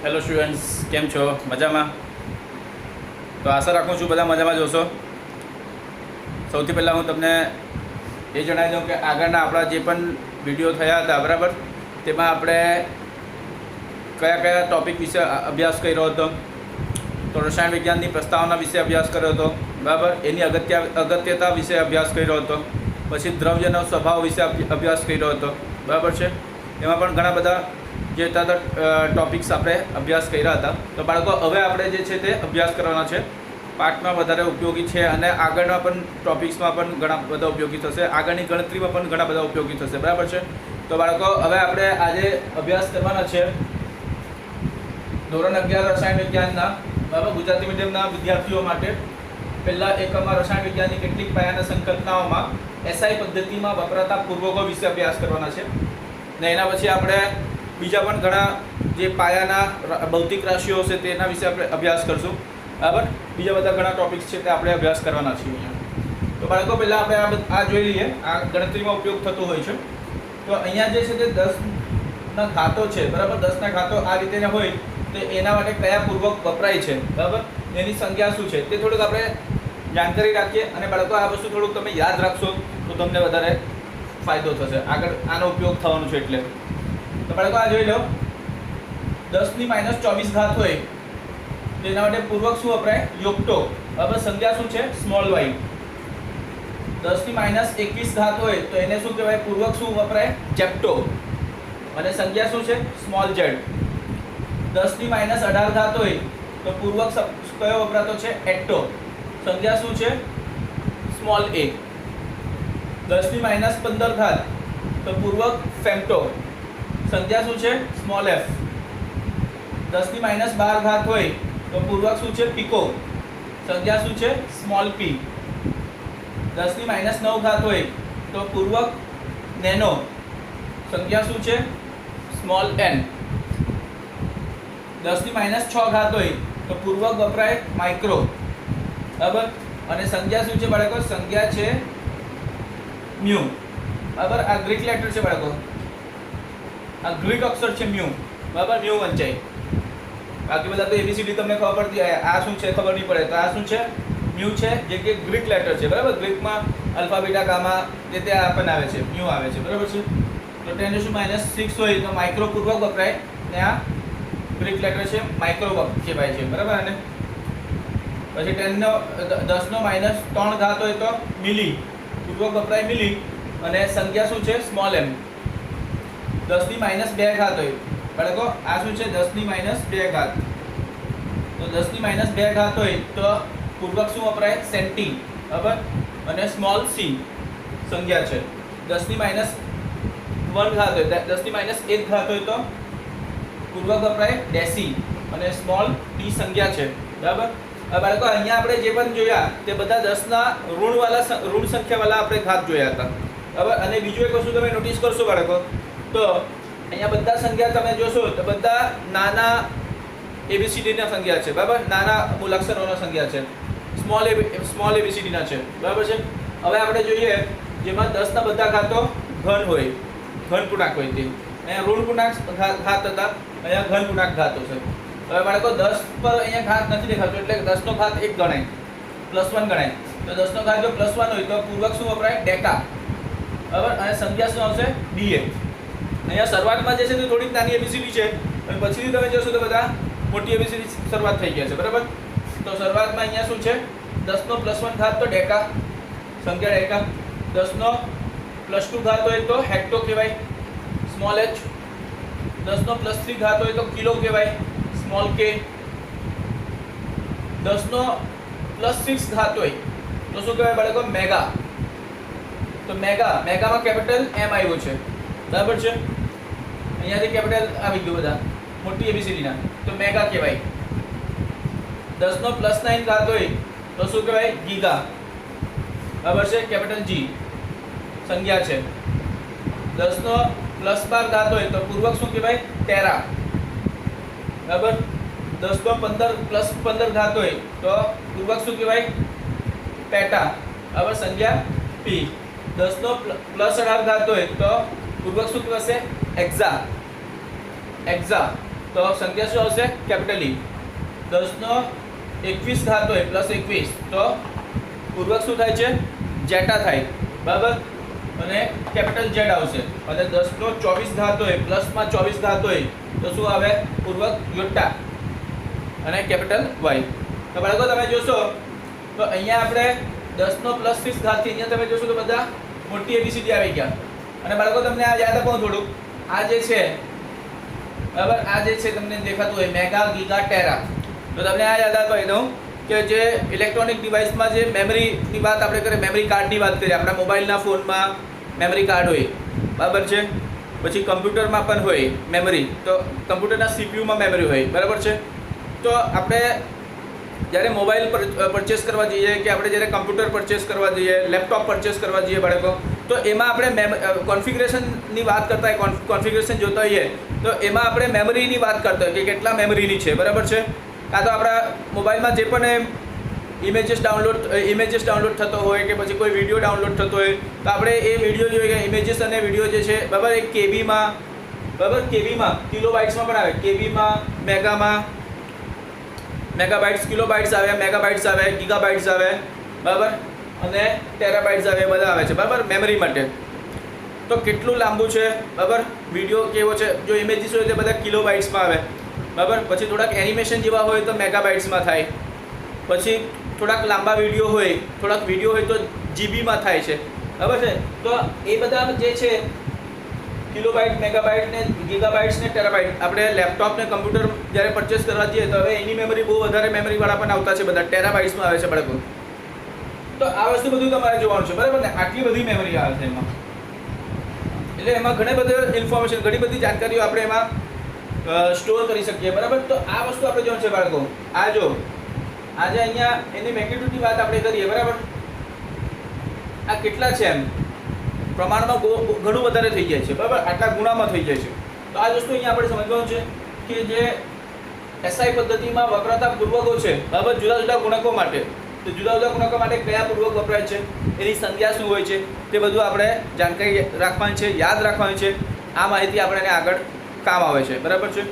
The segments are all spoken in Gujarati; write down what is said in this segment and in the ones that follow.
હેલો સ્ટુડન્ટ્સ, કેમ છો? મજામાં? તો આશા રાખું છું બધા મજામાં જ હશો. સૌથી પહેલાં હું તમને એ જણાવી દઉં કે આગળના આપણા જે પણ વિડીયો થયા હતા બરાબર, તેમાં આપણે કયા કયા ટૉપિક વિશે અભ્યાસ કર્યો હતો. તો રસાયણ વિજ્ઞાનની પ્રસ્તાવના વિશે અભ્યાસ કર્યો હતો બરાબર, એની અગત્યતા વિશે અભ્યાસ કર્યો હતો. પછી દ્રવ્યનો સ્વભાવ વિશે અભ્યાસ કર્યો હતો બરાબર છે. એમાં પણ ઘણા બધા જે હતા ટૉપિક્સ આપણે અભ્યાસ કર્યા હતા. તો બાળકો, હવે આપણે જે છે તે અભ્યાસ કરવાના છે. પાઠમાં વધારે ઉપયોગી છે અને આગળના પણ ટૉપિક્સમાં પણ ઘણા બધા ઉપયોગી થશે. આગળની ગણતરીમાં પણ ઘણા બધા ઉપયોગી થશે બરાબર છે. તો બાળકો, હવે આપણે આજે અભ્યાસ કરવાના છે ધોરણ 11 રસાયણ વિજ્ઞાનના બરાબર, ગુજરાતી મીડિયમના વિદ્યાર્થીઓ માટે પહેલા એકમમાં રસાયણ વિજ્ઞાનની કેટલીક પાયાના સંકલ્પનાઓમાં એસઆઈ પદ્ધતિમાં વપરાતા પૂર્વકો વિશે અભ્યાસ કરવાના છે. ને એના પછી આપણે બીજા પણ ઘણા જે પાયાના ભૌતિક રાશિઓ છે તેના વિશે આપણે અભ્યાસ કરશું બરાબર. બીજા બધા ઘણા ટોપિક્સ છે તે આપણે અભ્યાસ કરવાના છીએ અહીંયા. તો બાળકો, પહેલાં આપણે આ જોઈ લઈએ. આ ગણતરીમાં ઉપયોગ થતો હોય છે. તો અહીંયા જે છે તે 10ના ઘાતો છે બરાબર. 10ના ઘાતો આ રીતે હોય તો એના માટે કયા પૂર્વક વપરાય છે બરાબર, એની સંખ્યા શું છે તે થોડુંક આપણે જાણકારી રાખીએ. અને બાળકો, આ વસ્તુ થોડુંક તમે યાદ રાખશો તો તમને વધારે ફાયદો થશે. આગળ આનો ઉપયોગ થવાનો છે એટલે. તો બાળકો, આ જોઈ લો. 10 ની -24 ઘાત હોય તો એના માટે પૂર્વક શું વપરાય? યોક્ટો બરાબર. સંખ્યા શું છે? Small Y. 10 ની -21 ઘાત હોય તો એને શું કહેવાય? પૂર્વક શું વપરાય? ચેપ્ટો. અને સંખ્યા શું છે? Small Z. 10 ની -18 ઘાત હોય તો પૂર્વક કયો વપરાતો છે? એક્ટો. સંખ્યા શું છે? સ્મોલ એ. 10 ની -15 ઘાત તો પૂર્વક ફેમ્ટો. સંખ્યા શું છે? Small F. 10 ની -12 ઘાત હોય તો પૂર્વક શું છે? પીકો. સંખ્યા શું છે? સ્મોલ પી. 10 ની -9 ઘાત હોય તો પૂર્વક નેનો. સંખ્યા શું છે? Small N. 10 ની -6 ઘાત હોય તો પૂર્વક વપરાય માઇક્રો બરાબર. અને સંખ્યા શું છે બાળકો? સંખ્યા છે મ્યુ બરાબર. આ ગ્રીક લેટર છે બાળકો, આ ગ્રીક અક્ષર છે મ્યુ બરાબર. મ્યુ વંચાય. બાકી બધા તો એબીસીડી તમને ખબર પડતી હોય, આ શું છે ખબર નહીં પડે. તો આ શું છે? મ્યુ છે, જે કે ગ્રીક લેટર છે બરાબર. ગ્રીકમાં અલ્ફા, બીટા, ગામા જે તે આપણને આવે છે, મ્યુ આવે છે બરાબર છે. તો 10⁻⁶ હોય તો માઇક્રો પૂર્વક વપરાય ને આ ગ્રીક લેટર છે માઇક્રો કહેવાય છે બરાબર. અને પછી 10⁻³ ઘાત હોય તો મિલી પૂર્વક વપરાય મિલી. અને સંખ્યા શું છે? સ્મોલ એમ. 10 ની -2 ઘાત હોય બાળકો, આ શું છે? 10 ની -2 ઘાત. તો 10 ની -2 ઘાત હોય તો પૂર્વક શું વપરાય? સેન્ટી બરાબર. અને સ્મોલ સી સંખ્યા છે. 10 ની -1 ઘાત હોય, 10 ની -1 ઘાત હોય તો પૂર્વક વપરાય ડેસી. અને સ્મોલ ડી સંખ્યા છે બરાબર. હવે બાળકો, અહીંયા આપણે જે પણ જોયા તે બધા 10ના ઋણ સંખ્યાવાળા આપણે ઘાત જોયા હતા બરાબર. અને બીજું એક વસ્તુ તમે નોટિસ કરશો બાળકો, તો અહીંયા બધા સંખ્યા તમે જોશો તો બધા નાના એબીસીડીના સંખ્યા છે બરાબર. નાના મૂળાક્ષરોના સંખ્યા છે, સ્મોલ એબીસીડીના છે બરાબર છે. હવે આપણે જોઈએ જેમાં 10ના બધા ઘાતો ઘન હોય, ઘન પૂર્ણાંક હોય તે. અહીંયા ઋણ પૂર્ણાંક ઘાત હતા, અહીંયા ઘન પૂર્ણાંક ઘાતો છે. હવે બાળકો, 10 પર અહીંયા ઘાત નથી દેખાતો એટલે 10નો ઘાત 1 ગણાય, +1 ગણાય. તો 10નો ઘાત જો +1 હોય તો પૂર્વક શું વપરાય? ડેકા બરાબર. અને સંખ્યા શું આવશે? ડીએ. અહીંયા શરૂઆતમાં જે છે તે થોડીક નાની એબીસીડી છે અને પછીથી તમે જોશો તો બધા મોટી એબીસીડી શરૂઆત થઈ ગયા છે બરાબર. તો શરૂઆતમાં અહીંયા શું છે? 10નો +1 ઘાત તો ડેકા, સંખ્યા ડેકા. 10નો +2 ઘાત હોય તો હેક્ટો કહેવાય, સ્મોલ એચ. 10નો +3 ઘાત હોય તો કિલો કહેવાય, સ્મોલ કે. 10નો +6 ઘાત હોય તો શું કહેવાય બાળકો? મેગા. તો મેગામાં કેપિટલ એમ આવ્યો છે બરાબર છે. અહીંયાથી કેપિટલ આવી ગયું બધા મોટી એબીસીડીના, તો મેગા કહેવાય. 10નો +9 ઘાત હોય તો શું કહેવાય? ગીગા બરાબર છે, કેપિટલ જી સંખ્યા છે. 10નો +12 ઘાત હોય તો પૂર્વક શું કહેવાય? ટેરા બરાબર. 10નો +15 ઘાત હોય તો પૂર્વક શું કહેવાય? પેટા બરાબર. સંખ્યા પી. 10નો +18 ઘાત હોય તો પૂર્વક શું કહેવાશે? એક્ઝા. તો સંખ્યા શું આવશે? Capital E. 10નો 21 ઘાત હોય પ્લસ 21 તો પૂર્વક શું થાય છે? જેટા થાય, બરાબર, અને કેપિટલ Z આવશે. અને 10નો 24 ઘાત હોય પ્લસમાં 24 ઘાત હોય તો શું આવે? પૂર્વક યોટા અને કેપિટલ Y. તો બાળકો તમે જોશો તો અહીંયા આપણે 10નો પ્લસ 6 ઘાતથી અહીંયા તમે જોશો તો બધા મોટી એબીસીડી આવી ગયા. અને બાળકો તમને આ યાદ આપો થોડુંક, આ જે છે બરાબર, આ જે છે તમને દેખાતું હોય મેગા, ગીગા, ટેરા. તો તમને આ યાદ અપાવી દઉં કે જે ઇલેક્ટ્રોનિક ડિવાઇસમાં જે મેમરીની વાત આપણે કરીએ, મેમરી કાર્ડની વાત કરીએ, આપણા મોબાઈલના ફોનમાં મેમરી કાર્ડ હોય, બરાબર છે, પછી કમ્પ્યુટરમાં પણ હોય મેમરી, તો કમ્પ્યુટરના સીપીયુમાં મેમરી હોય, બરાબર છે. તો આપણે જ્યારે મોબાઈલ પરચેસ કરવા જઈએ કે આપણે જ્યારે કમ્પ્યુટર પરચેસ કરવા જઈએ, લેપટોપ પરચેસ કરવા જઈએ બાળકો, તો એમાં આપણે કોન્ફિગરેશનની વાત કરતા હોય, કોન્ફિગરેશન જોતા હોઈએ તો એમાં આપણે મેમરીની વાત કરતા હોય કે કેટલા મેમરીની છે, બરાબર છે. કાં તો આપણા મોબાઈલમાં જે પણ ઇમેજીસ ડાઉનલોડ થતો હોય કે પછી કોઈ વિડીયો ડાઉનલોડ થતો હોય તો આપણે એ વિડીયો જોઈએ કે ઇમેજીસ અને વિડીયો જે છે બરાબર એ કેબીમાં, બરાબર, કેબીમાં કિલોબાઇટ્સમાં પણ આવે, કેબીમાં, મેગાબાઇટ્સ, કિલોબાઇટ્સ આવે, મેગાબાઇટ્સ આવે, ગીગાબાઇટ્સ આવે, બરાબર, અને ટેરાબાઇટ્સ આવે, બધા આવે છે, બરાબર, મેમરી માટે. તો કેટલું લાંબુ છે, બરાબર, વિડીયો કેવો છે, જો ઇમેજીસ હોય તો બધા કિલોબાઇટ્સમાં આવે, બરાબર. પછી થોડાક એનિમેશન જેવા હોય તો મેગાબાઇટ્સમાં થાય. પછી થોડાક લાંબા વિડીયો હોય, થોડાક વિડીયો હોય તો જીબીમાં થાય છે, બરાબર છે. તો એ બધા જે છે કિલોબાઇટ, મેગાબાઇટ ને ગીગાબાઇટ્સ ને ટેરાબાઇટ, આપણે લેપટોપ ને કમ્પ્યુટર જ્યારે પરચેસ કરવા જઈએ તો હવે એની મેમરી બહુ વધારે મેમરીવાળા પણ આવતા છે, બધા ટેરાબાઇટ્સમાં આવે છે બાળકો. તો આ વસ્તુ બધું તમારે જોવાનું છે, બરાબર ને. આટલી બધી મેમરી આવે છે એમાં, એટલે એમાં ઘણી બધી ઇન્ફોર્મેશન, ઘણી બધી જાણકારીઓ આપણે એમાં સ્ટોર કરી શકીએ, બરાબર. તો આ વસ્તુ આપણે જોવાનું છે બાળકો. આ જો આજે અહીંયા એની મેગ્નિટ્યુડની વાત આપણે કરીએ, બરાબર, આ કેટલા છે એમ પ્રમાણમાં ઘણું વધારે થઈ જાય છે, બરાબર, આટલા ગુણામાં થઈ જાય છે. તો આ વસ્તુ અહીંયા આપણે સમજવાનું છે કે જે એસઆઈ પદ્ધતિમાં વપરાતા પૂર્વકો છે, બરાબર, જુદા જુદા ગુણકો માટે, તો જુદા જુદા ગુણકો માટે કયા પૂર્વક વપરાય છે, એની સંખ્યા શું હોય છે, તે બધું આપણે જાણકારી રાખવાની છે, યાદ રાખવાની છે. આ માહિતી આપણને આગળ કામ આવે છે, બરાબર છે.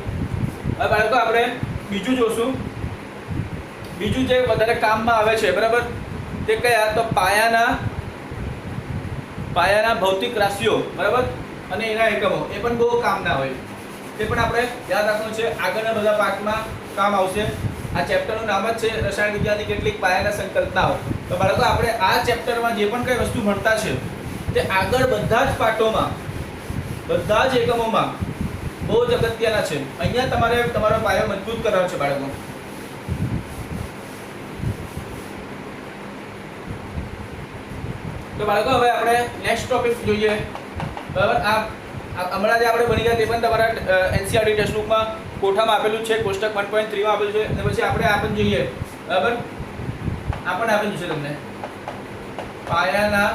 હવે બાળકો આપણે બીજું જોશું, બીજું જે વધારે કામમાં આવે છે, બરાબર, તે કયા? તો પાયાના ભૌતિક રાશિઓ, બરાબર, અને એના એકમો, એ પણ બહુ કામના હોય, તે પણ આપણે યાદ રાખવાનું છે. આગળના બધા પાઠમાં કામ આવશે. આ ચેપ્ટરનું નામ જ છે રસાયણ વિજ્ઞાનની કેટલીક પાયાના સંકલ્પનાઓ. તો બાળકો આપણે આ ચેપ્ટરમાં જે પણ કંઈ વસ્તુ ભણતા છે તે આગળ બધા જ પાઠોમાં, બધા જ એકમોમાં બહુ જ અગત્યના છે. અહીંયા તમારે તમારો પાયો મજબૂત કરવાનો છે બાળકો. તો બાળકો હવે આપણે નેક્સ્ટ ટોપિક જોઈએ, બરાબર. આ હમણાં જે આપણે ભણી ગયા તે પણ તમારા એનસીઆરટી ટેક્સ્ટબુકમાં કોઠામાં આપેલું છે, કોષ્ટક 1.3 માં આપેલું છે. અને પછી આપણે આ પણ જોઈએ, બરાબર, આ પણ આપેલું છે તમને પાયાના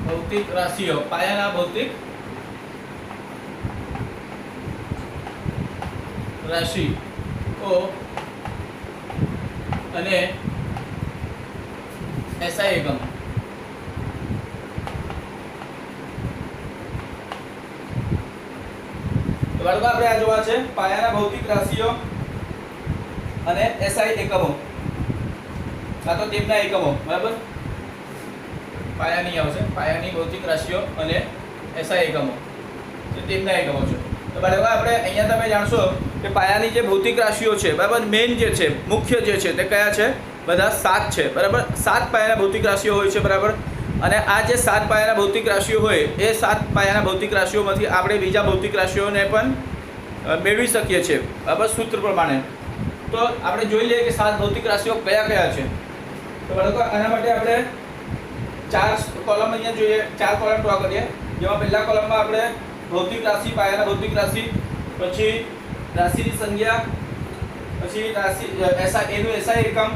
ભૌતિક રાશિઓ, પાયાના ભૌતિક રાશિઓ અને એસઆઈ એકમ. તો બાળકો આપણે આ જોવા છે પાયાના ભૌતિક રાશિઓ અને એસઆઈ એકમો, આ તો તેમના એકમો, બરાબર. પાયાની આવશે, પાયાની ભૌતિક રાશિઓ અને એસઆઈ એકમો, તો તેમના એકમો છે. તો બાળકો આપણે અહીંયા તમે જાણશો કે પાયાની જે ભૌતિક રાશિઓ છે, બરાબર, મેઇન જે છે, મુખ્ય જે છે તે કયા છે? બધા 7 છે, બરાબર. 7 પાયાના ભૌતિક રાશિઓ હોય છે, બરાબર. અને આ જે 7 પાયાના ભૌતિક રાશિઓ હોય એ 7 પાયાના ભૌતિક રાશિઓમાંથી આપણે બીજા ભૌતિક રાશિઓને પણ મેળવી શકીએ છીએ, બરાબર, સૂત્ર પ્રમાણે. તો આપણે જોઈ લઈએ કે 7 ભૌતિક રાશિઓ કયા કયા છે. તો બાળકો આના માટે આપણે 4 કોલમ અહીંયા જોઈએ, 4 કોલમ ડ્રો કરીએ. જેમાં પહેલા કોલમમાં આપણે ભૌતિક રાશિ, પાયાના ભૌતિક રાશિ, પછી રાશિની સંખ્યા, પછી રાશિ એનું એસઆઈ એકમ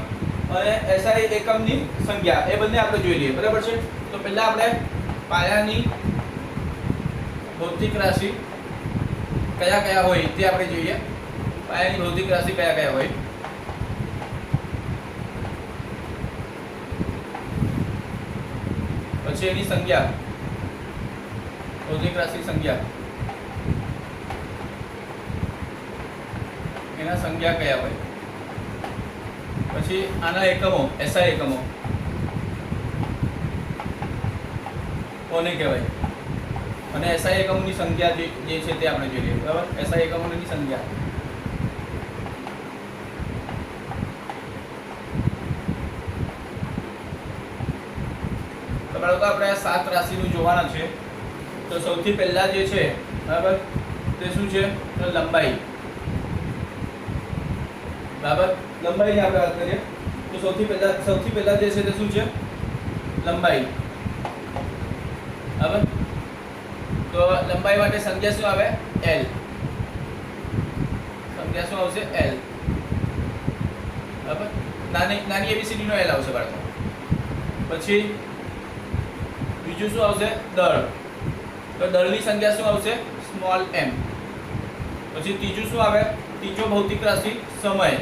અને એસઆઈ એકમની સંખ્યા, એ બંને આપણે જોઈ લઈએ, બરાબર છે. તો પહેલા આપણે પાયાની ભૌતિક રાશિ કયા કયા હોય તે આપણે જોઈએ. પાયાની ભૌતિક રાશિ કયા કયા હોય? પછી એની સંખ્યા, ભૌતિક રાશિ સંજ્ઞા એના સંજ્ઞા કયા હોય. પછી આના એકમો એસઆઈ એકમો કોને કહેવાય અને એસઆઈ એકમોની સંખ્યા જે છે તે આપણે જોઈએ. બરાબર, એસઆઈ એકમોની સંખ્યા તો બાળકો આપણે આ 7 રાશિનું જોવાના છે. તો સૌથી પહેલા જે છે બરાબર તે શું છે તો લંબાઈ. બરાબર, લંબાઈની આપણે વાત કરીએ તો સૌથી પહેલા જે છે તે શું છે લંબાઈ. બરાબર, તો લંબાઈ માટે સંખ્યા શું આવે L. સંખ્યા શું આવશે L. બરાબર, નાની એબીસીડી નો L આવશે બાળકો. પછી બીજું શું આવશે દળ. તો દળની સંખ્યા શું આવશે સ્મોલ m. પછી ત્રીજું શું આવે ત્રીજો ભૌતિક રાશિ સમય.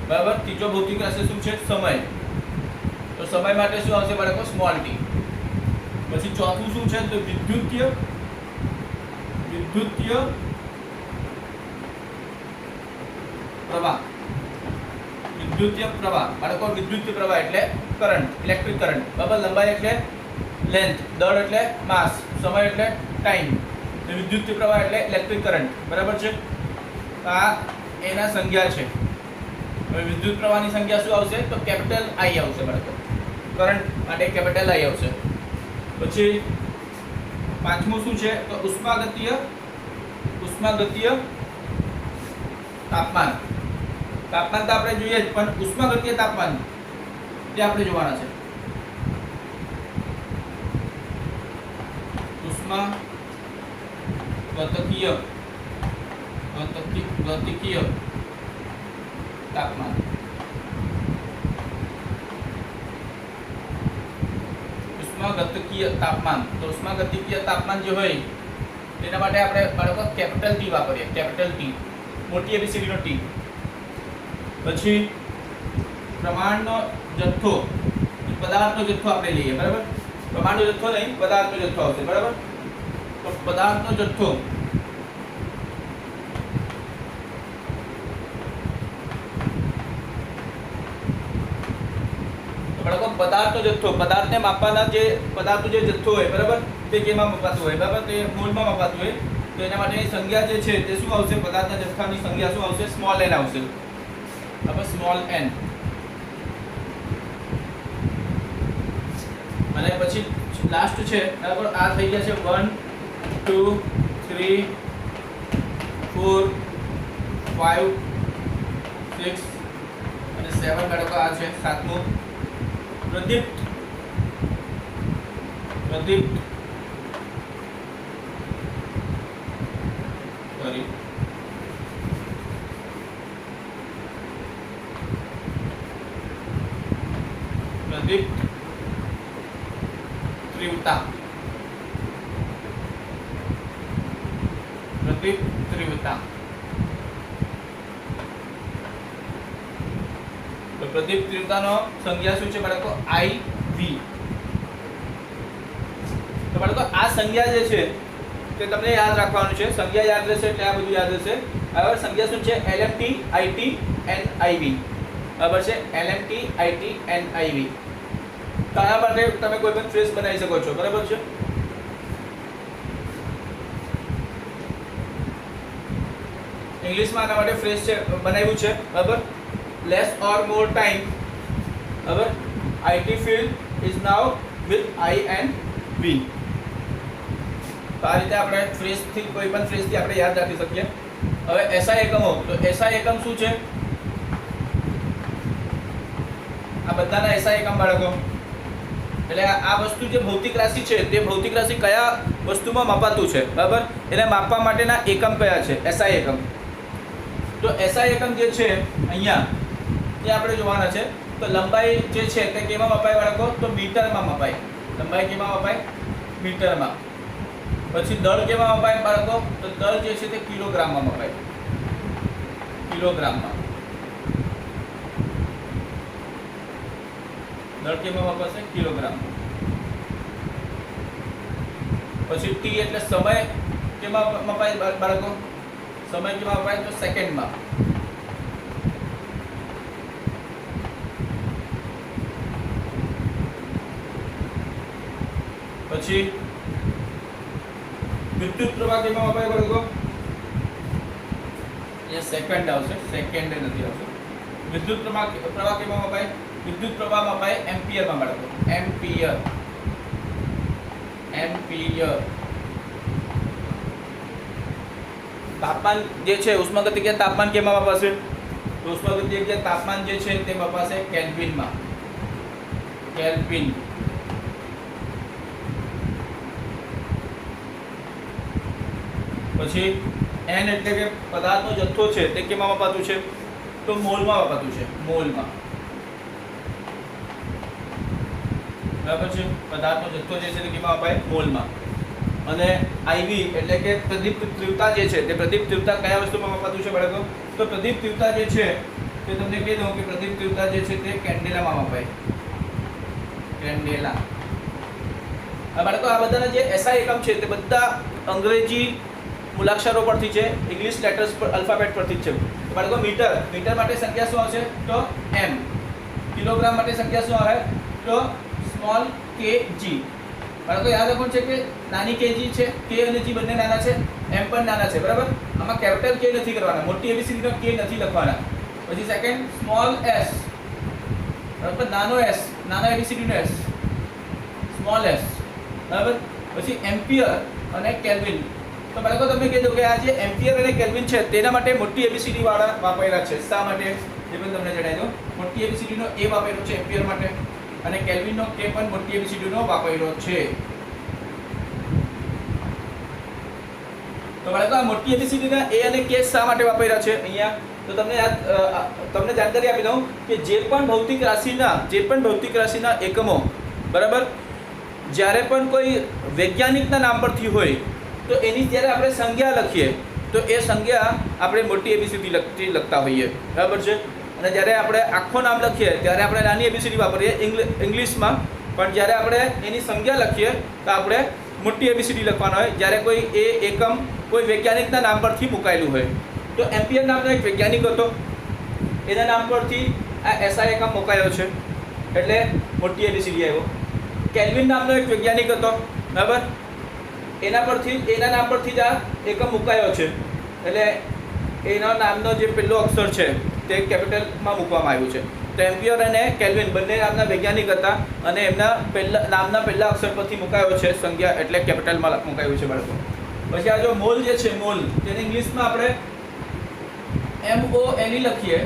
બરાબર, ત્રીજો ભૌતિક રાશિ શું છે સમય. તો સમય માટે શું આવશે બાળકો સ્મોલ t. પછી ચોથું શું છે તો વિદ્યુતીય પ્રવાહ. વિદ્યુતીય પ્રવાહ બાળકો વિદ્યુતીય પ્રવાહ એટલે કરંટ, ઇલેક્ટ્રિક કરંટ. બરાબર, લંબાઈ એટલે લેન્થ, દળ એટલે માસ, સમય એટલે ટાઈમ, વિદ્યુતીય પ્રવાહ એટલે ઇલેક્ટ્રિક કરંટ. બરાબર છે, આ એના સંખ્યા છે. હવે વિદ્યુત પ્રવાહની સંખ્યા શું આવશે તો કેપિટલ I આવશે બાળકો. કરંટ માટે કેપિટલ I આવશે. પછી પાંચમું શું છે તો ઉષ્માગતીય તાપમાન. તાપમાન તો આપણે જોઈએ જ, પણ ઉષ્માગતીય તાપમાન તે આપણે જોવાના છે. ઉષ્માગતિકીય તાપમાન. ઉષ્માગતિકીય તાપમાન. તો ઉષ્માગતિકીય તાપમાન જે હોય તેના માટે આપણે બાળકો કેપિટલ T વાપરીએ. કેપિટલ T, મોટી એબીસીડી નો T. પછી પ્રમાણનો જથ્થો, પદાર્થનો જથ્થો આપણે લઈએ. બરાબર, પ્રમાણનો જથ્થો નહીં, પદાર્થનો જથ્થો આવશે. બરાબર, તો પદાર્થનો જથ્થો પદાર્થને માપવાના જે પદાર્થનો જે જથ્થો હોય બરાબર તે કેમાં મપાતું હોય. બરાબર, તે મોલમાં મપાતું હોય. તો એના માટેની સંખ્યા જે છે તે શું આવશે પદાર્થના જથ્થાની સંખ્યા શું આવશે સ્મોલ n આવશે. બરાબર, સ્મોલ n. અને પછી લાસ્ટ છે બરાબર, આ થઈ ગયા છે 1 2 3 4 5 6 અને 7 બાળકો આ છે સાતમું પ્રદીપ્ત. તીવ્રતા. તો પ્રદીપ તીવ્રતાનો સંજ્ઞા શું છે બાળકો IV. તો બાળકો આ સંજ્ઞા જે છે તે તમને યાદ રાખવાનું છે. સંજ્ઞા યાદ રહેશે એટલે આ બધું યાદ રહેશે. હવે સંજ્ઞા શું છે LMT IT NIV. બરાબર છે, LMT IT NIV. તો આના માટે તમે કોઈ પણ ફ્રેઝ બનાવી શકો છો. બરાબર છે, ઇંગ્લિશમાં આના માટે ફ્રેઝ છે બનાવ્યું છે. બરાબર, લેસ ઓર મોર ટાઈમ. બરાબર, IT field is now with I and V. તો આ રીતે આપણે ફ્રેઝથી કોઈ પણ ફ્રેઝથી આપણે યાદ રાખી શકીએ. હવે SI એકમો. તો SI એકમ શું છે? આ બધાના SI એકમ બાળકો એટલે આ વસ્તુ જે ભૌતિક રાશિ છે તે ભૌતિક રાશિ કયા વસ્તુમાં મપાતું છે. બરાબર, એને માપવા માટેના એકમ કયા છે SI એકમ. તો SI એકમ જે છે અહીંયા એ આપણે જોવાના છે. તો લંબાઈ જે છે તે કેમાં મપાય બાળકો તો મીટરમાં મપાય. લંબાઈ કેમાં મપાય મીટરમાં. પછી દળ કેમાં મપાય બાળકો તો દળ જે છે તે કિલોગ્રામમાં મપાય. કિલોગ્રામમાં દળ કેમાં મપાશે કિલોગ્રામ. પછી ટી એટલે સમય કેમાં મપાય બાળકો? સમય કેમાં મપાય? તો સેકન્ડમાં. પછી વિદ્યુત પ્રવાહ કેમાં મપાય બાળકો? એ સેકન્ડ આવશે, સેકન્ડ નથી આવશે. વિદ્યુત પ્રવાહ કેમાં મપાય? વિદ્યુત પ્રવાહ મપાય એમ્પિયરમાં બાળકો. એમ્પિયર. તાપમાન જે છે ઉષ્માગતિકીય તાપમાન કેમાં મપાશે? તો ઉષ્માગતિકીય તાપમાન જે છે તે મપાશે કેલ્વિનમાં. કેલ્વિન. પછી એન એટલે કે પદાર્થનો જથ્થો છે તે કેમાં મપાતું છે? તો મોલમાં મપાતું છે. મોલમાં. બરાબર છે. પદાર્થનો જથ્થો જે છે તે કેમાં મપાય? મોલમાં. અને આઈવી એટલે કે પ્રદીપ્ત તીવ્રતા જે છે તે પ્રદીપ્ત તીવ્રતા કયા વસ્તુમાં મપાતું છે બાળકો? તો પ્રદીપ્ત તીવ્રતા જે છે તે તમને કહી દઉં કે પ્રદીપ્ત તીવ્રતા જે છે તે કેન્ડેલામાં મપાય. કેન્ડેલા. બાળકો આ બધાના જે એસઆઈ એકમ છે તે બધા અંગ્રેજી મૂલાક્ષરો પરથી છે, ઇંગ્લિશ લેટર્સ પર આલ્ફાબેટ પરથી છે. બાળકો મીટર માટે સંખ્યા શું આવશે? તો m. કિલોગ્રામ માટે સંખ્યા શું આવે? તો સ્મોલ kg. બાળકો યાદ રાખવાનું છે કે નાની kg છે, k અને g બંને નાના છે, m પણ નાના છે. બરાબર? આમાં કેપિટલ k નથી કરવાના, મોટી ABCD નો k નથી લખવાના. પછી સેકન્ડ સ્મોલ s. બરાબર? નાનો s, નાના ABCD નો s, સ્મોલ s. બરાબર? પછી એમ્પિયર અને કેલ્વિન. તો બાળકો તમે કહી દો કે આ જે એમ્પિયર અને કેલ્વિન છે તેના માટે મોટી ABCD વાળા વાપરેલા છે. શા માટે? એ પણ તમને જણાવી દઉં. મોટી ABCD નો a વાપરેલો છે એમ્પિયર માટે, અને કેલ્વિન નો કે પણ મોટી ABCD નો વાપરેલો છે. તો બાળકો આ મોટી ABCD ના a અને k શા માટે વાપરેલા છે અહીંયા? તો તમને જાણકારી આપી દઉં કે જે પણ ભૌતિક રાશિના એકમો, બરાબર, જ્યારે પણ કોઈ વૈજ્ઞાનિકના નામ પરથી હોય તો એની જ્યારે આપણે સંજ્ઞા લખીએ તો એ સંજ્ઞા આપણે મોટી ABCD લખતા હોઈએ. બરાબર છે? અને જ્યારે આપણે આખું નામ લખીએ ત્યારે આપણે નાની ABCD વાપરીએ ઇંગ્લિશમાં, પણ જ્યારે આપણે એની સંજ્ઞા લખીએ તો આપણે મોટી ABCD લખવાના હોય જ્યારે કોઈ એ એકમ કોઈ વૈજ્ઞાનિકના નામ પરથી મુકાયેલું હોય. તો એમ્પિયર નામનો એક વૈજ્ઞાનિક હતો, એના નામ પરથી આ SI એકમ મુકાયો છે એટલે મોટી ABCD આવ્યો. કેલ્વિન નામનો એક વૈજ્ઞાનિક હતો, બરાબર, એના નામ પરથી જ આ એકમ મુકાયો છે એટલે એના નામનો જે પહેલો અક્ષર છે તે કેપિટલમાં મૂકવામાં આવ્યું છે. તો એમ્પિયર અને કેલ્વિન બંને નામના વૈજ્ઞાનિક હતા અને એમના નામના પહેલા અક્ષર પરથી મુકાયો છે સંજ્ઞા એટલે કેપિટલમાં મુકાયું છે બાળકો. પછી આ જો મોલ જે છે, મોલ, તેને ઇંગ્લિશમાં આપણે MOLE લખીએ,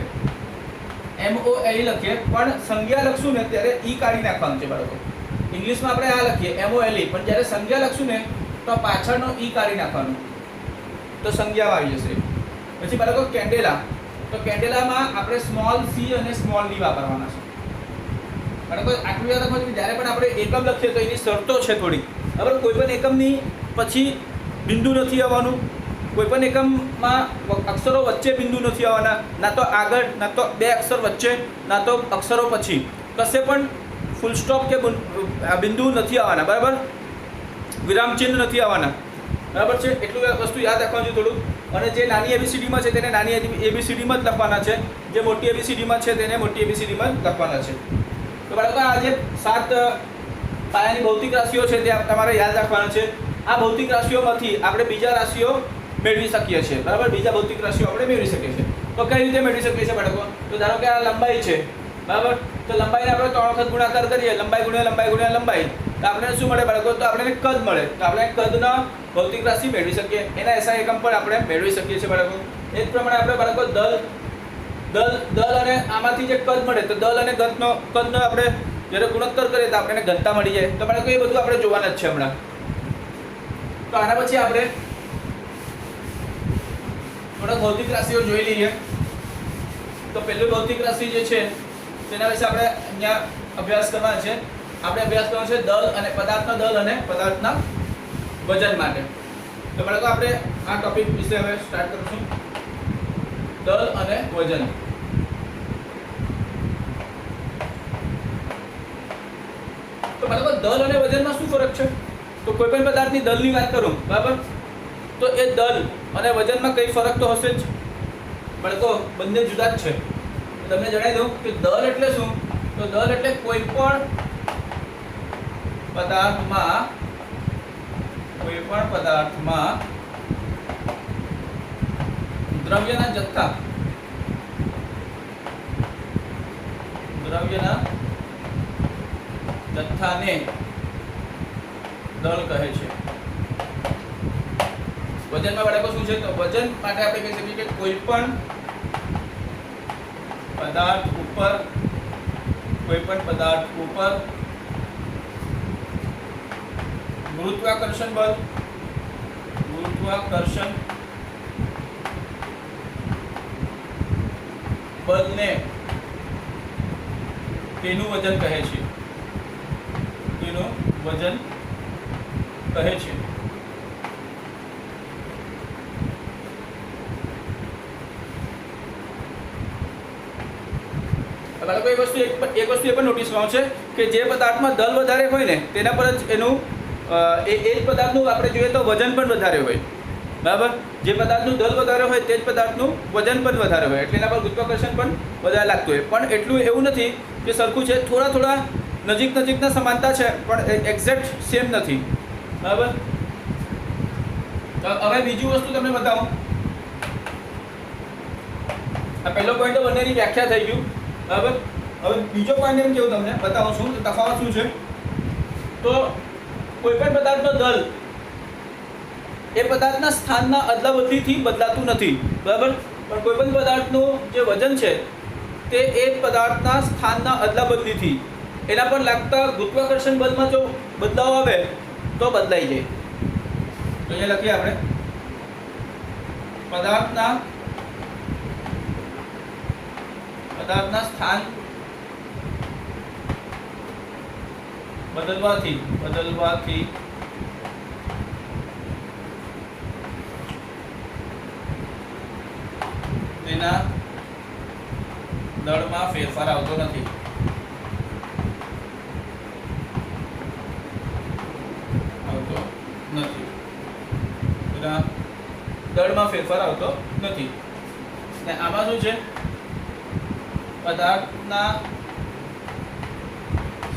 પણ સંજ્ઞા લખશું ને ત્યારે ઈ કાઢી નાખવાનું છે બાળકો. ઇંગ્લિશમાં આપણે આ લખીએ MOLE, પણ જ્યારે સંજ્ઞા લખશું ને તો પાછળનો ઈ કાઢી નાખવાનું તો સંજ્ઞામાં આવી જશે. પછી બાળકો કેન્ડેલા. તો કેન્ડેલામાં આપણે સ્મોલ c અને સ્મોલ d વાપરવાના છે. બાળકો આટલું યાદ રાખો કે જ્યારે પણ આપણે એકમ લખીએ તો એની શરતો છે થોડી. બરાબર? કોઈ પણ એકમની પછી બિંદુ નથી આવવાનું, કોઈ પણ એકમમાં અક્ષરો વચ્ચે બિંદુ નથી આવવાના, ના તો આગળ, ના તો બે અક્ષર વચ્ચે, ના તો અક્ષરો પછી, કશે પણ ફૂલ સ્ટોપ કે બિંદુ નથી આવવાના. બરાબર? વિરામ ચિહ્ન નથી આવવાના. બરાબર છે? એટલું વસ્તુ યાદ રાખવાનું છે થોડું. અને જે નાની ABCDમાં છે તેને નાની ABCDમાં જ લખવાના છે, જે મોટી ABCDમાં છે તેને મોટી ABCDમાં જ લખવાના છે. તો બાળકો આ જે 7 પાયાની ભૌતિક રાશિઓ છે તે તમારે યાદ રાખવાના છે. આ ભૌતિક રાશિઓમાંથી આપણે બીજા રાશિઓ મેળવી શકીએ છીએ. બરાબર? બીજા ભૌતિક રાશિઓ આપણે મેળવી શકીએ છીએ. તો કઈ રીતે મેળવી શકીએ છીએ બાળકો? તો ધારો કે આ લંબાઈ છે, બરાબર, તો લંબાઈને આપણે 3 વખત ગુણાકાર કરીએ, લંબાઈ ગુણ્યા લંબાઈ, તો આપણે શું મળે બાળકો? તો આપણે કદ મળે. તો આપણે કદના ભૌતિક રાશિ મેળવી શકીએ, એના SI એકમ પણ આપણે મેળવી શકીએ છીએ બાળકો. એ જ પ્રમાણે આપણે બાળકો દલ અને આમાંથી જે કદ મળે તો દલ અને કદનો આપણે જ્યારે ગુણોત્તર કરીએ તો આપણને ઘનતા મળી જાય. તો બાળકો એ બધું આપણે જોવાના જ છે હમણાં. તો આના પછી આપણે થોડા ભૌતિક રાશિઓ જોઈ લઈએ. તો પહેલી ભૌતિક રાશિ જે છે તેના વિશે આપણે અહીંયા અભ્યાસ કરવાનો છે. આપણે અભ્યાસ કરવાનો છે દળ અને પદાર્થના દળ અને પદાર્થના વજન માટે. તો બાળકો આપણે આ ટોપિક વિશે હવે સ્ટાર્ટ કરીશું. દળ અને વજન. તો બાળકો દળ અને વજનમાં શું ફરક છે? તો કોઈપણ પદાર્થની દળની વાત કરું, બરાબર, તો એ દળ અને વજનમાં કઈ ફરક તો હશે જ. બાળકો બંને જુદા જ છે. તમને જણાવી દઉં કે દળ એટલે શું? તો દળ એટલે કોઈ પણ પદાર્થમાં દ્રવ્યના જથ્થાને દળ કહે છે. વજનમાં બાળકો શું છે? તો વજન માટે આપણે કહી શકીએ કે કોઈ પણ પદાર્થ ઉપર ગુરુત્વાકર્ષણ બળને તેનું વજન કહે છે. બાળકો એક વસ્તુ એ પણ નોટિસ કરવાનું છે કે જે પદાર્થમાં દળ વધારે હોય ને તેના પર જ એનું એ જ પદાર્થનું આપણે જોઈએ તો વજન પણ વધારે હોય, બરાબર. જે પદાર્થનું દળ વધારે હોય તે જ પદાર્થનું વજન પણ વધારે હોય, એટલે એના પર ગુરુત્વાકર્ષણ પણ વધારે લાગતું હોય. પણ એટલું એવું નથી કે સરખું છે, થોડા નજીકના સમાનતા છે, પણ એક્ઝેક્ટ સેમ નથી, બરાબર. હવે બીજું વસ્તુ તમને બતાવું. આ પહેલો પોઈન્ટ તો બંનેની વ્યાખ્યા થઈ ગયું, બરાબર. હવે બીજો પોઈન્ટ એમ કેવું તમને બતાવું છું તફાવત શું છે. તો કોઈ પણ પદાર્થનો દળ એ પદાર્થના સ્થાનના અદલાબદલીથી બદલાતું નથી, બરાબર. પણ કોઈ પણ પદાર્થનું જે વજન છે તે એ પદાર્થના સ્થાનના અદલાબદલીથી એના પર લાગતા ગુરુત્વાકર્ષણ બળમાં જો બદલાવ આવે તો બદલાઈ જાય. તો અહીંયા લખીએ આપણે પદાર્થના સ્થાન બદલવાથી તેના દળમાં ફેરફાર આવતો નથી. દળમાં ફેરફાર આવતો નથી. ને આમાં શું છે? પદાર્થના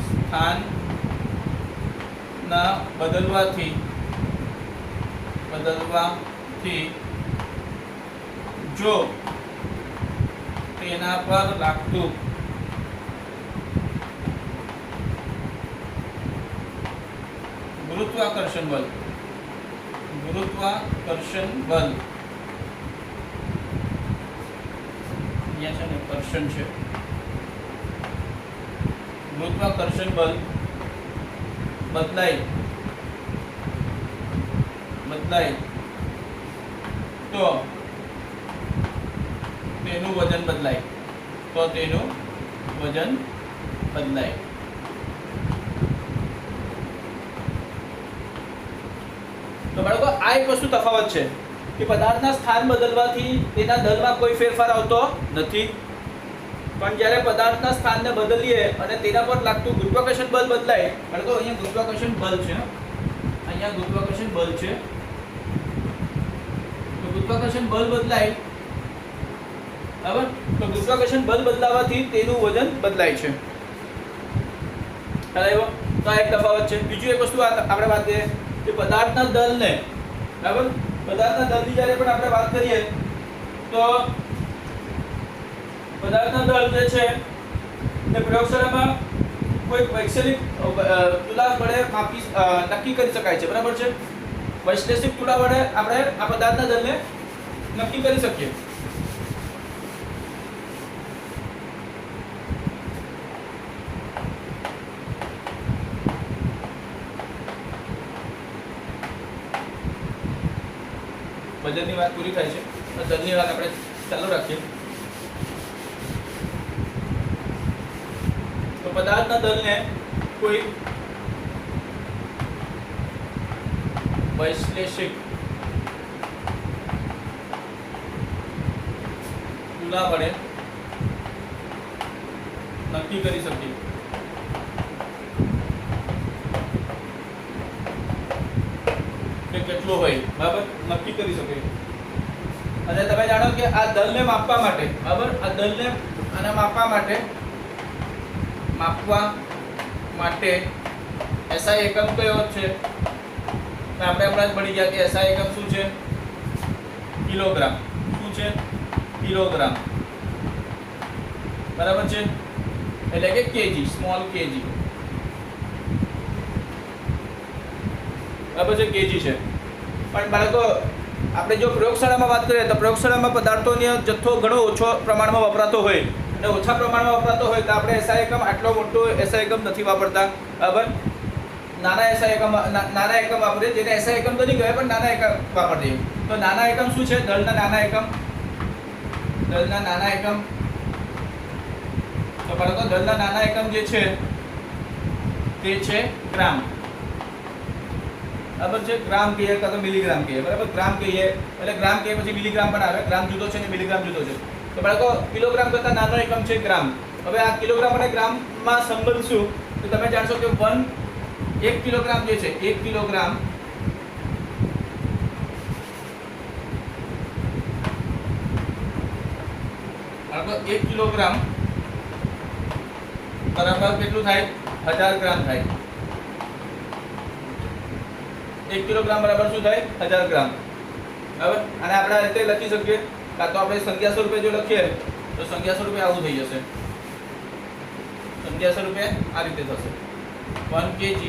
સ્થાનના બદલવાથી જો તેના પર લાગતું ગુરુત્વાકર્ષણ બળ અહીંયા છે ને કર્ષણ છે, ગુરુત્વાકર્ષણ બળ બદલાય તો તેનું વજન બદલાય. તો બાળકો આ એક વસ્તુ તફાવત છે કે પદાર્થના સ્થાન બદલવાથી તેના દળમાં કોઈ ફેરફાર આવતો નથી, પણ જ્યારે પદાર્થના સ્થાનને બદલીએ અને તેના પર લાગતું ગુરુત્વાકર્ષણ બળ બદલાય. બાળકો અહીંયા ગુરુત્વાકર્ષણ બળ છે, તો ગુરુત્વાકર્ષણ બળ બદલાય, બરાબર. તો ગુરુત્વાકર્ષણ બળ બદલાવાથી તેનું વજન બદલાય છે. ખ્યાલ આવ્યો? તો આ એક તફાવત છે. બીજું એક વસ્તુ આપણે વાત કરીએ કે પદાર્થના દળને, બરાબર, પદાર્થના દળની જ્યારે પણ આપણે વાત કરીએ તો પદાર્થના દળ જે છે તે પ્રયોગશાળામાં કોઈ વૈશ્લેષિક તુલા વડે નક્કી કરી શકાય છે, બરાબર છે. વૈશ્લેષિક તુલા વડે આપણે આ પદાર્થના દળને નક્કી કરી શકીએ. વજનની વાત પૂરી થાય છે, દળની વાત આપણે ચાલુ રાખીએ. તો પદાર્થના દળને કોઈ વૈશ્લેષિક તુલા વડે નક્કી કરી શકીએ. કેટલો હોય, બરાબર, નક્કી કરી શકે. અને તમે જાણો કે આ દળને માપવા માટે, બરાબર, આ દળને આને માપવા માટે SI એકમ કયો છે? તો આપણે હમણાં જ ભણી ગયા કે SI એકમ શું છે? કિલોગ્રામ. શું છે? કિલોગ્રામ. બરાબર છે, એટલે કે કેજી, સ્મોલ કેજી. બરાબર છે, કેજી છે. પણ બાળકો આપણે જો પ્રયોગશાળામાં વાત કરીએ તો પ્રયોગશાળામાં પદાર્થોનો જથ્થો ઘણો ઓછો પ્રમાણમાં વપરાતો હોય અને ઓછા પ્રમાણમાં વપરાતો હોય તો આપણે SI એકમ આટલો મોટો SI એકમ નથી વાપરતા, બરાબર. નાના SI એકમ, નાના એકમ વાપરીએ, જેને SI એકમ તો નહીં કહેવાય પણ નાના એકમ વાપરીએ. તો નાના એકમ શું છે? દળના નાના એકમ. દળના નાના એકમ. તો બાળકો દળના નાના એકમ જે છે તે છે ગ્રામ. બરાબર છે, ગ્રામ કહીએ કાં તો મિલીગ્રામ કહીએ, બરાબર. ગ્રામ કહીએ એટલે ગ્રામ કહીએ પછી મિલીગ્રામ પણ આવે. ગ્રામ જુદો છે ને મિલીગ્રામ જુદો છે. તો બાળકો કિલોગ્રામ કરતાં નાનો એકમ છે ગ્રામ. હવે આ કિલોગ્રામ અને ગ્રામમાં સંબંધ શું? તો તમે જાણશો કે 1 કિલોગ્રામ જે છે, 1 કિલોગ્રામ બાળકો 1 કિલોગ્રામ બરાબર કેટલું થાય? 1000 ગ્રામ થાય. 1 કિલોગ્રામ બરાબર શું થાય? 1000 ગ્રામ. બરાબર. અને આપણે આ રીતે લખી શકીએ, કાં તો આપણે સંખ્યા સ્વરૂપે જો લખીએ તો સંખ્યા સ્વરૂપે આવું થઈ જશે. સંખ્યા સ્વરૂપે આ રીતે થશે 1 kg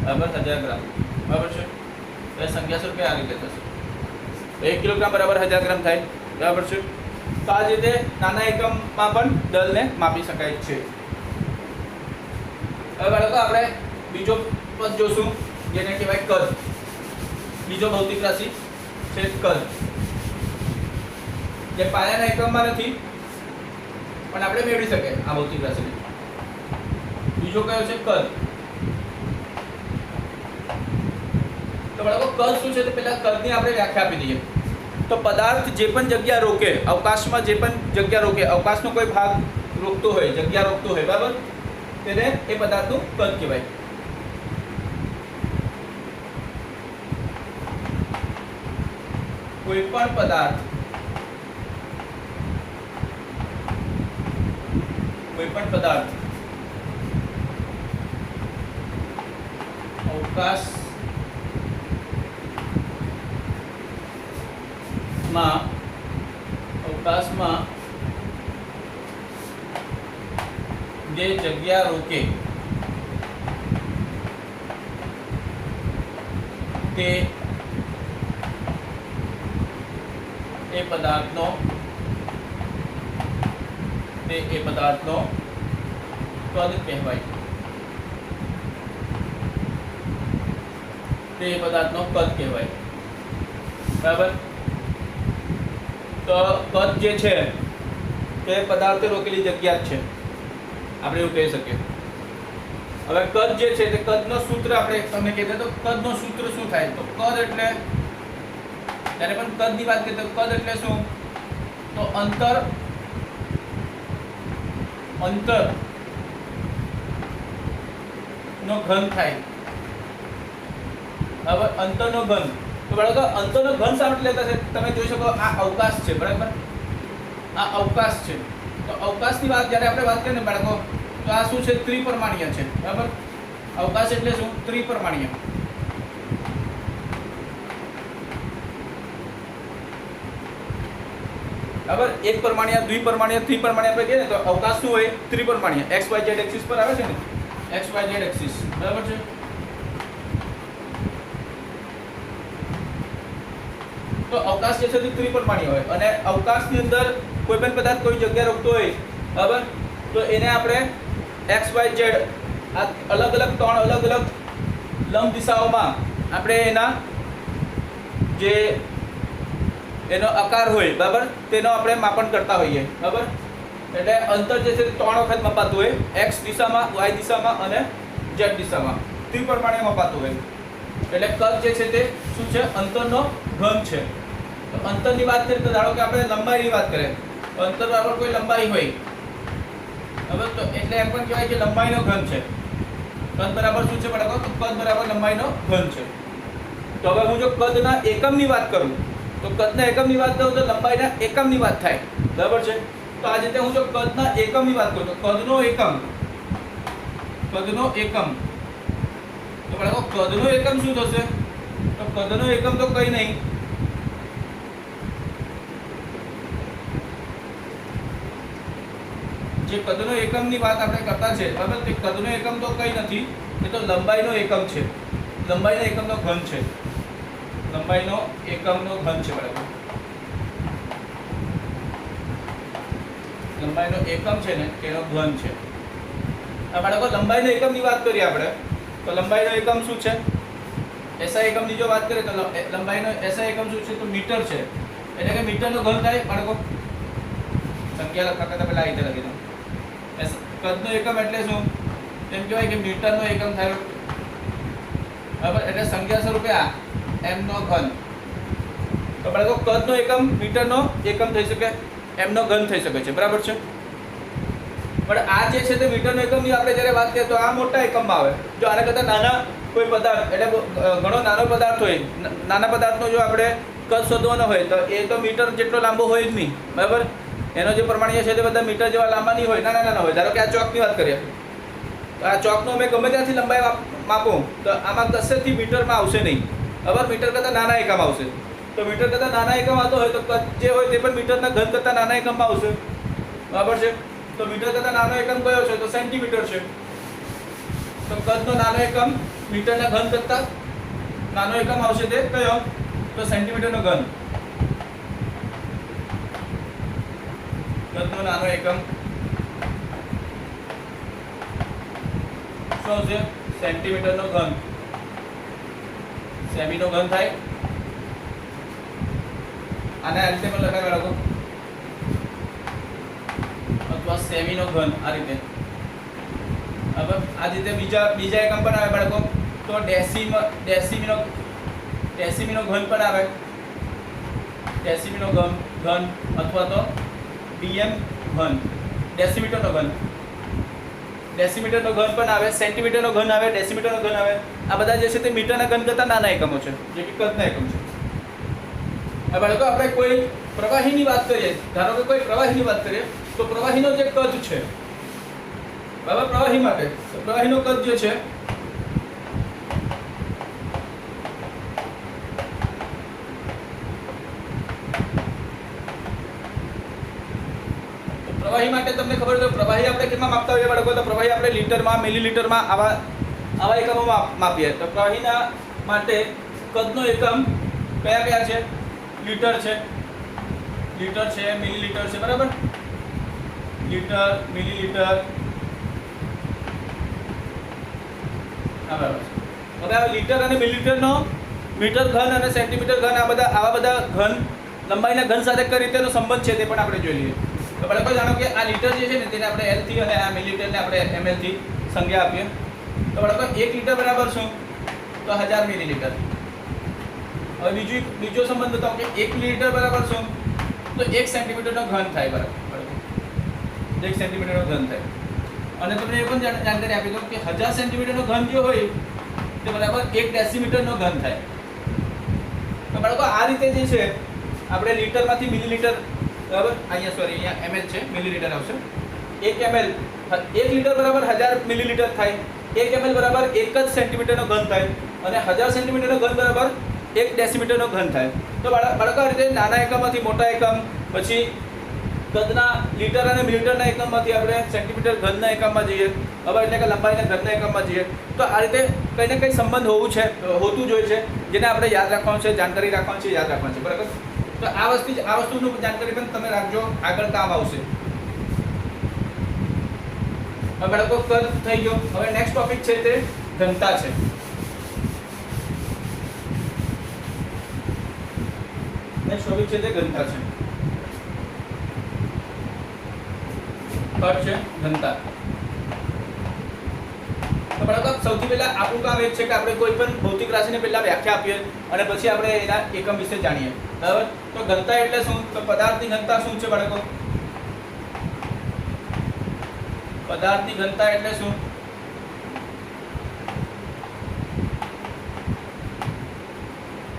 બરાબર 1000 ગ્રામ. બરાબર છે, તો સંખ્યા સ્વરૂપે આ રીતે થશે. 1 કિલોગ્રામ બરાબર 1000 ગ્રામ થાય. બરાબર છે. તો આ રીતે નાના એકમમાં પણ દળને માપી શકાય છે. હવે બાળકો આપણે બીજો પદ જોશું, જેને કહેવાય કદ. બીજો ભૌતિક રાશિ છે કદ, જે પાયાના એકમમાં નથી પણ આપણે મેળવી શકીએ આ ભૌતિક રાશિને. બીજો કયો છે? કદ. તો બાળકો કદ શું છે? તો પહેલા કદની આપણે વ્યાખ્યા આપી દઈએ. તો પદાર્થ જે પણ જગ્યા રોકે, અવકાશમાં જે પણ જગ્યા રોકે, અવકાશનો કોઈ ભાગ રોકતો હોય, જગ્યા રોકતો હોય, બરાબર, તેને એ પદાર્થનું કદ કહેવાય. કોઈ પણ પદાર્થ, અવકાશમાં જે જગ્યા રોકે તે એ પદાર્થનો કદ કહેવાય. તે પદાર્થનો કદ કહેવાય. બરાબર. તો કદ જે છે તે પદાર્થે રોકેલી જગ્યા જ છે, આપણે એવું કહી શકીએ. હવે કદ જે છે તે કદનો સૂત્ર આપણે તમને કહીએ તો કદનો સૂત્ર શું થાય? તો કદ એટલે, ત્યારે પણ કદની વાત કરીએ તો કદ એટલે શું? તો અંતર નો ઘન થાય. હવે અંતરનો ઘન. તો બાળકો અંતરનો ઘન શા માટે લેતા છે? તમે જોઈ શકો આ અવકાશ છે, બરાબર. આ અવકાશ છે. તો અવકાશની વાત જ્યારે આપણે વાત કરીએ ને બાળકો, તો આ શું છે? ત્રિપરિમાણીય છે, બરાબર. અવકાશ એટલે શું? ત્રિપરિમાણીય. બરાબર. એક પરિમાણીય, દ્વિપરિમાણીય, ત્રિપરિમાણીય આપણે કહીએ ને તો અવકાશ શું હોય? ત્રિપરિમાણીય. x y z એક્સિસ પર આવે છે ને, x y z એક્સિસ, બરાબર છે. તો અવકાશ જે છે તે ત્રિપરિમાણીય હોય અને અવકાશની અંદર કોઈ પણ પદાર્થ કોઈ જગ્યા રોકતો હોય, બરાબર, તો એને આપણે x y z આ અલગ અલગ 3 અલગ અલગ લંબ દિશાઓમાં આપણે એના જે એનો આકાર હોય, બરાબર, તેનો આપણે માપન કરતા હોઈએ, બરાબર. એટલે અંતર જે છે 3 વખત મપાતું હોય, x દિશામાં, y દિશામાં અને z દિશામાં ત્રિપરિમાણીય મપાતું હોય. એટલે કદ જે છે તે શું છે? અંતરનો ઘન છે. તો અંતરની વાત કરીએ તો ધારો કે આપણે લંબાઈની વાત કરીએ તો અંતર બરાબર કોઈ લંબાઈ હોય, બરાબર, તો એટલે એમ પણ કહેવાય કે લંબાઈનો ઘન છે. કદ બરાબર શું છે બાળકો? તો કદ બરાબર લંબાઈનો ઘન છે. તો હવે હું જો કદના એકમની વાત કરું તો કદના એકમની વાત કરું તો લંબાઈના એકમની વાત થાય, બરાબર છે. તો આ રીતે હું જો કદના એકમની વાત કરું તો કદનો એકમ તો બાળકો કદનો એકમ શું થશે? તો કદનો એકમ તો કંઈ નહીં, જે કદનો એકમની વાત આપણે કરતા છે, બરાબર, તે કદનો એકમ તો કંઈ નથી, એ તો લંબાઈનો એકમ છે, લંબાઈના એકમનો ઘન છે, લંબાઈનો એકમનો ઘન છે બરાબર. લંબાઈનો એકમ છે ને તેનો ઘન છે. આ બાળકો લંબાઈના એકમની વાત કરીએ આપણે તો લંબાઈનો એકમ શું છે? એસઆઈ એકમની જો વાત કરીએ તો લંબાઈનો એસઆઈ એકમ શું છે? તો મીટર છે, એટલે કે મીટરનો ઘન થાય બાળકો. સંખ્યા લખવા કરતા પહેલા આ રીતે લખી દો. કદનો એકમ એટલે શું? એમ કહેવાય કે મીટરનો એકમ થાય, બરાબર. એટલે સંખ્યા સ્વરૂપે આ m નો ઘન. તો બાળકો કદનો એકમ મીટરનો એકમ થઈ શકે, m નો ઘન થઈ શકે છે, બરાબર છે. પણ આ જે છે તે મીટરનો એકમની આપણે જ્યારે વાત કરીએ તો આ મોટા એકમમાં આવે. જો આના કરતાં નાના કોઈ પદાર્થ એટલે ઘણો નાનો પદાર્થ હોય, નાના પદાર્થનો જો આપણે કદ શોધવાનો હોય તો એ તો મીટર જેટલો લાંબો હોય જ નહીં, બરાબર. એનો જે પ્રમાણીય છે તે બધા મીટર જેવા લાંબા નહીં હોય, નાના નાના હોય. ધારો કે આ ચોકની વાત કરીએ તો આ ચોકનો અમે ગમે ત્યાંથી લંબાઈ માપું તો આમાં 10 થી મીટરમાં આવશે નહીં, બરાબર. મીટર કરતાં નાના એકમ આવશે. તો મીટર કરતાં નાના એકમ આવતો હોય તો કદ જે હોય તે પણ મીટરના ઘન કરતાં નાના એકમમાં આવશે, બરાબર છે. તો મીટર કરતાં નાનો એકમ કયો છે? તો સેન્ટીમીટર છે. તો કદનો નાનો એકમ મીટરના ઘન કરતાં નાનો એકમ આવશે તે કયો? તો સેન્ટીમીટરનો ઘન. કદનો નાનો એકમ શું છે? સેન્ટીમીટરનો ઘન. સેમીનો ઘન થાય. આને આ રીતે પણ લખાય બાળકો, અથવા સેમીનો ઘન, આ રીતે. હવે આ રીતે બીજા એકમ પણ આવે બાળકો. તો ડેસીમીનો ઘન પણ આવે, ડેસીમીનો ઘન અથવા તો ડીએમ ઘન, ડેસીમીટરનો ઘન. ડેસીમીટરનો ઘન પણ આવે, સેન્ટીમીટરનો ઘન આવે, ડેસીમીટરનો ઘન આવે. આ બધા જે છે તે મીટરના ઘન કરતાં નાના એકમો છે, જે કે કદના એકમ છે. હવે બાળકો આપણે કોઈ પ્રવાહીની વાત કરીએ, ધારો કે કોઈ પ્રવાહીની વાત કરીએ તો પ્રવાહીનો જે કદ છે, બરાબર, પ્રવાહી માટે પ્રવાહીનો કદ જે છે પ્રવાહી માટે તમને ખબર છે પ્રવાહી આપણે કેટલા માપતા હોઈએ બાળકો? તો પ્રવાહી આપણે લીટરમાં, મિલીલીટરમાં આવા એકમોમાં માપીએ. તો પ્રવાહીના માટે કદનો એકમ કયા કયા છે? લીટર છે, મિલીલીટર છે, બરાબર. લીટર, મિલીલીટર, બરાબર. હવે આ લીટર અને મિલીલીટરનો મીટર ઘન અને સેન્ટીમીટર ઘન આવા બધા ઘન લંબાઈના ઘન સાથે કઈ રીતેનો સંબંધ છે તે પણ આપણે જોઈ લઈએ. તો બાળકો જાણો કે આ લીટર જે છે ને તેને આપણે L થી અને આ મિલીલીટરને આપણે ml થી સંજ્ઞા આપીએ. તો બાળકો 1 લીટર બરાબર શું? તો 1000 મિલીલીટર. હવે બીજો સંબંધ બતાવો કે 1 મિલીલીટર બરાબર શું? તો 1 સેન્ટીમીટરનો ઘન થાય, બરાબર. 1 સેન્ટીમીટરનો ઘન થાય. અને તમને એ પણ જાણકારી આપી દઉં કે 1000 સેન્ટીમીટરનો ઘન જે હોય તે બરાબર 1 ડેસીમીટરનો ઘન થાય. તો બાળકો આ રીતે જે છે આપણે લીટરમાંથી મિલીલીટર, બરાબર, અહીંયા ml છે, મિલીલીટર આવશે. 1 ml 1 લીટર બરાબર 1000 મિલીલીટર થાય. 1 ml બરાબર 1 જ સેન્ટીમીટરનો ઘન થાય અને 1000 સેન્ટીમીટરનો ઘન બરાબર 1 ડેસીમીટરનો ઘન થાય. તો બાળકો આ રીતે નાના એકમમાંથી મોટા એકમ, પછી કદના લીટર અને મિલીલીટરના એકમમાંથી આપણે સેન્ટીમીટર ઘનના એકમમાં જઈએ, બરાબર, એટલે કે લંબાઈના ઘનના એકમમાં જઈએ. તો આ રીતે કંઈ ને કંઈ સંબંધ હોતું જોઈએ છે, જેને આપણે યાદ રાખવાનું છે, જાણકારી રાખવાની છે, યાદ રાખવાનું છે, બરાબર. તો આ વસ્તુનું જાણકારી પણ તમે રાખજો, આગળ કામ આવશે. હવે બાળકો કદ થઈ ગયો. હવે નેક્સ્ટ ટોપિક છે તે ઘનતા છે. નેક્સ્ટ ટોપિક છે તે ઘનતા છે. કદ છે ઘનતા. તો બાળકો સૌથી પહેલા આપણું કામ એ છે કે આપણે કોઈ પણ ભૌતિક રાશિને પહેલા વ્યાખ્યા આપીએ અને પછી આપણે એના એકમ વિશે જાણીએ, બરાબર. તો ઘનતા એટલે શું? તો પદાર્થની ઘનતા શું છે બાળકો? પદાર્થની ઘનતા એટલે શું?